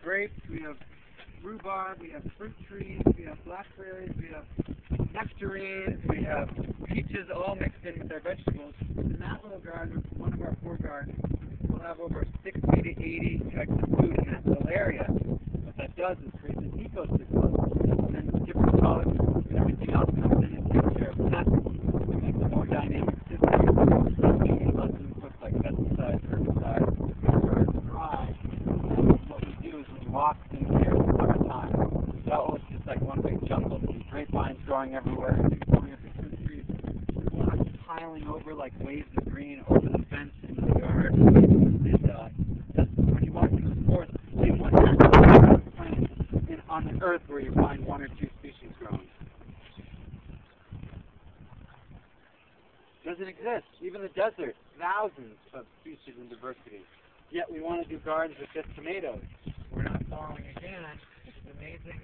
grapes, we have rhubarb, we have fruit trees, we have blackberries, we have nectarines, we have peaches all mixed in with our vegetables. In that little garden, one of our 4 gardens, we'll have over 60 to 80 types of food in that little area. What that does is create an ecosystem, and then different products and everything else comes in and takes care of that. It makes a more dynamic system. It lets them put like pesticides, herbicides, dry. What we do is we walk in here in the summertime. That looks just like one big jungle. There's grapevines growing everywhere. We have the trees piling over like waves of green over the fence into the yard. And that's when you walk through the forest, see one plant on the earth where you find 1 or 2 species growing. Doesn't exist. Even the desert, thousands of species and diversity. Yet we want to do gardens with just tomatoes. We're not following again. It's amazing.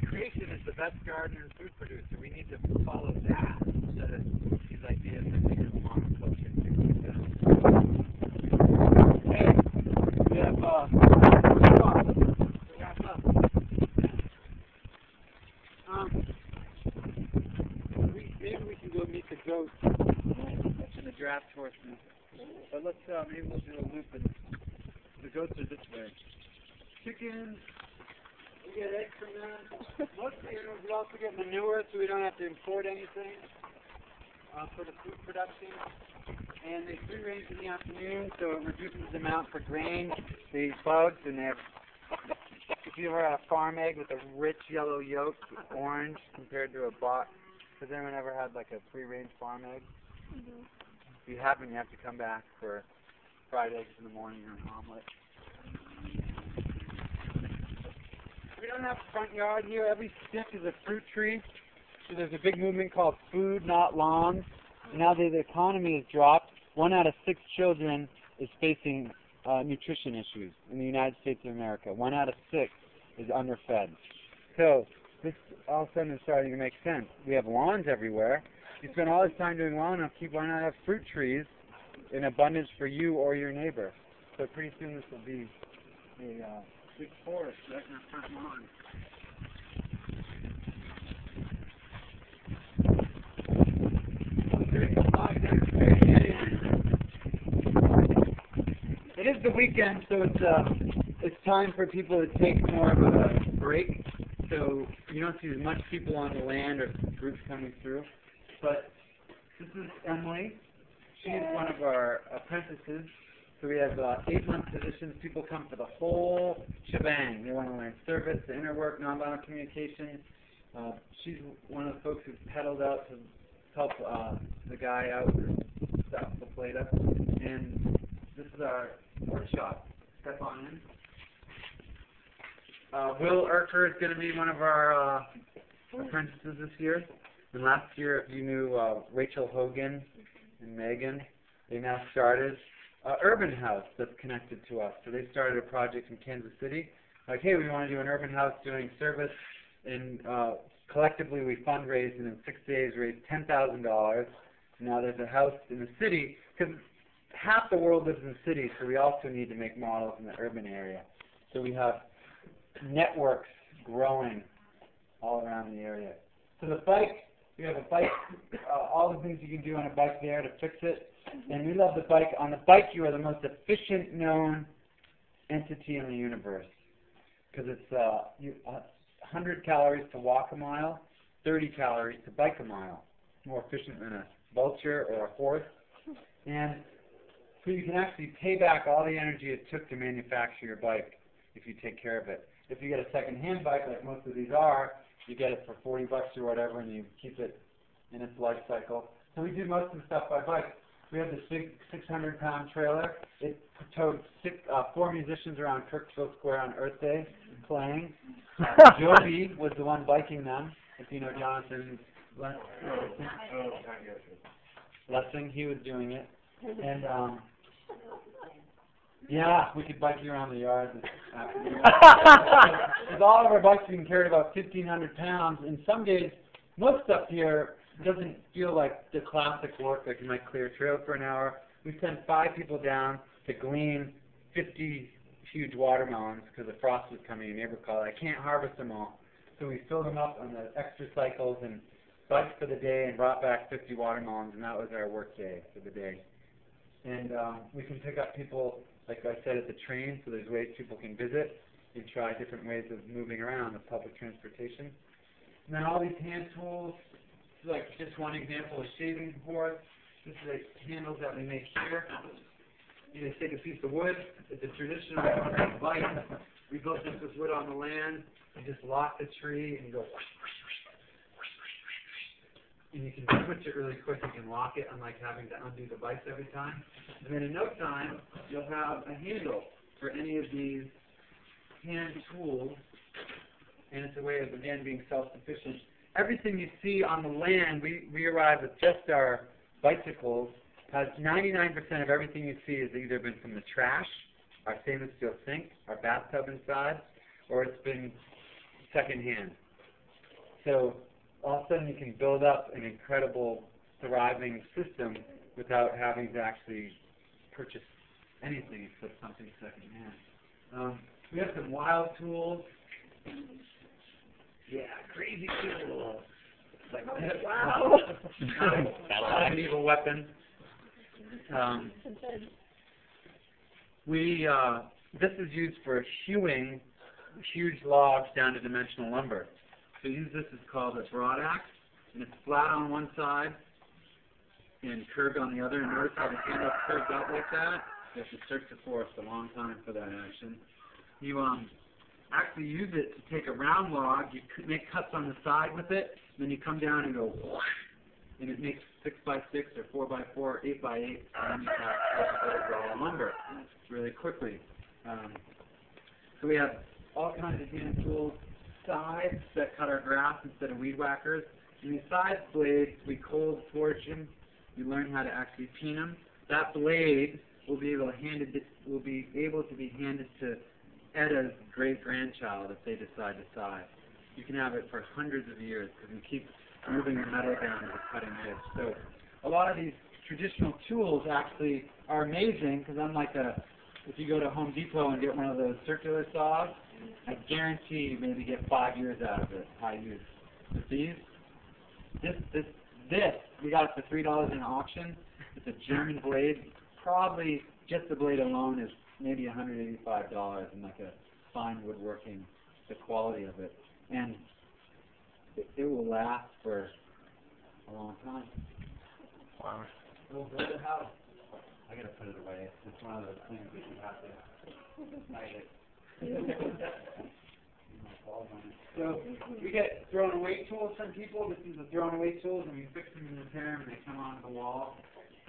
Creation is the best gardener and food producer. We need to follow that instead of these ideas that we have monoculture and things like that. Okay, we have maybe we can go meet the goats and the draft horses. But let's maybe we'll do a loop and the goats are this way. Chickens. We get eggs from them. Most animals, we also get manure so we don't have to import anything for the food production. And they free range in the afternoon, so it reduces the amount for grain. They eat bugs, and they have, if you ever had a farm egg with a rich yellow yolk, orange compared to a box, has anyone ever had like a free range farm egg? Mm-hmm. If you haven't, you have to come back for fried eggs in the morning or an omelet. We don't have a front yard here. Every stick is a fruit tree. So there's a big movement called food, not lawns. Now that the economy has dropped, 1 out of 6 children is facing nutrition issues in the United States of America. 1 out of 6 is underfed. So this all of a sudden is starting to make sense. We have lawns everywhere. You spend all this time doing lawn upkeep, why not have fruit trees in abundance for you or your neighbor? So pretty soon this will be a big forest right in our front lawn. It is the weekend, so it's time for people to take more of a break. So you don't see as much people on the land or groups coming through. But this is Emily. She is one of our apprentices. So we have 8-month positions. People come for the whole shebang. They want to learn service, the inner work, nonviolent communication. She's one of the folks who pedaled out to help the guy out and stop the plate up. And this is our workshop. Step on in. Will Urker is going to be one of our apprentices this year. And last year, if you knew Rachel Hogan and Megan, they now started urban house that's connected to us. So they started a project in Kansas City. Like, hey, we want to do an urban house doing service, and collectively we fundraised and in 6 days raised $10,000. Now there's a house in the city, because half the world lives in the city, so we also need to make models in the urban area. So we have networks growing all around the area. So the bike, we have a bike, all the things you can do on a bike there to fix it. And we love the bike. On the bike, you are the most efficient known entity in the universe. Because it's 100 calories to walk a mile, 30 calories to bike a mile. It's more efficient than a vulture or a horse. And so you can actually pay back all the energy it took to manufacture your bike if you take care of it. If you get a second-hand bike, like most of these are, you get it for $40 or whatever, and you keep it in its life cycle. So we do most of the stuff by bike. We have this big 600-pound trailer. It towed 4 musicians around Kirksville Square on Earth Day playing. Joby was the one biking them. If you know Jonathan Lessing, he was doing it. And yeah, we could bike you around the yard. With all of our bikes, we can carry about 1,500 pounds. And some days, most stuff here doesn't feel like the classic work, like you might clear a trail for an hour. We send 5 people down to glean 50 huge watermelons because the frost was coming. A neighbor called, I can't harvest them all. So we filled them up on the extra cycles and biked for the day and brought back 50 watermelons, and that was our work day for the day. And we can pick up people, like I said, at the train, so there's ways people can visit and try different ways of moving around with public transportation. And then all these hand tools, like just one example, a shaving board. This is the handles that we make here. You just take a piece of wood. It's a traditional bike. We built this with wood on the land. You just lock the tree and you go whoosh, whoosh, whoosh, whoosh, whoosh, whoosh. And you can switch it really quick. You can lock it, unlike having to undo the bikes every time. And then in no time, you'll have a handle for any of these hand tools. And it's a way of, again, being self-sufficient. Everything you see on the land, we arrive with just our bicycles. Has 99% of everything you see has either been from the trash, our stainless steel sink, our bathtub inside, or it's been secondhand. So all of a sudden you can build up an incredible, thriving system without having to actually purchase anything except something secondhand. We have some wild tools. Yeah, crazy tools. Like, wow. Not an evil weapon. This is used for hewing huge logs down to dimensional lumber. So this is called a broad axe, and it's flat on one side and curved on the other. And notice how the handle curves out like that? You have to search the forest a long time for that action. You actually use it to take a round log, you make cuts on the side with it, and then you come down and go whoosh, and it makes 6x6 or 4x4 or 8x8, and then you have raw lumber really quickly. So we have all kinds of hand tools, scythes that cut our grass instead of weed whackers. And these scythe blades, we cold forge them. We learn how to actually peen them. That blade will be able to be handed to Edda's great-grandchild if they decide to scythe. You can have it for hundreds of years because we keep moving the metal down to the cutting edge. So a lot of these traditional tools actually are amazing because unlike if you go to Home Depot and get one of those circular saws, I guarantee you maybe get 5 years out of it, high use. But this, we got it for $3 in auction. It's a German blade. Probably just the blade alone is maybe $185 and like a fine woodworking, the quality of it. And it will last for a long time. Wow. We'll build a house. I gotta put it away. It's one of those things that you have to hide it. So we get thrown away tools from people. This is the thrown away tools, and we fix them and repair them, and they come onto the wall.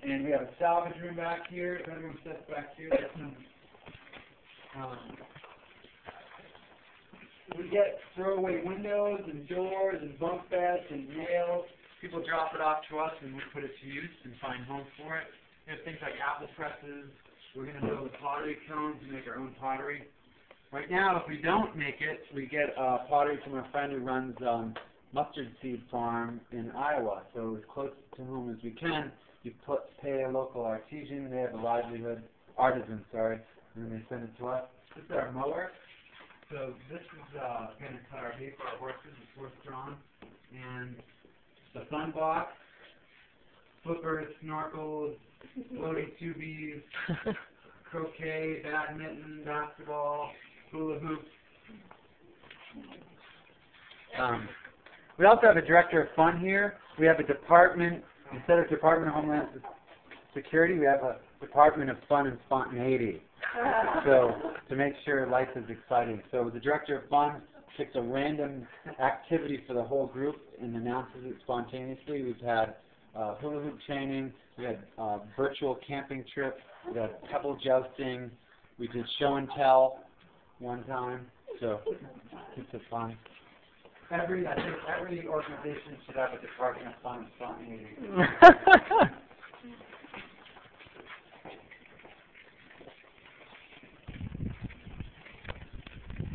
And we have a salvage room back here. Bedroom sets back here. There's some. We get throwaway windows and doors and bunk beds and nails. People drop it off to us, and we put it to use and find homes for it. We have things like apple presses. We're going to build a pottery kiln to make our own pottery. Right now, if we don't make it, we get pottery from a friend who runs mustard seed farm in Iowa. So as close to home as we can, you pay a local artisan. They have a livelihood, artisan, sorry, and then they send it to us. This is our mower. So this is going to cut our hay for our horses. It's horse-drawn. And the fun box, flippers, snorkels, floating tubies, croquet, badminton, basketball, hula hoops. We also have a director of fun here. We have a department, instead of Department of Homeland Security, we have a Department of Fun and Spontaneity. So to make sure life is exciting. So the director of fun picks a random activity for the whole group and announces it spontaneously. We've had hula hoop training. We had virtual camping trip. We had pebble jousting. We did show and tell one time. So it's fun. I think every organization should have a Department of Fun and Spontaneity.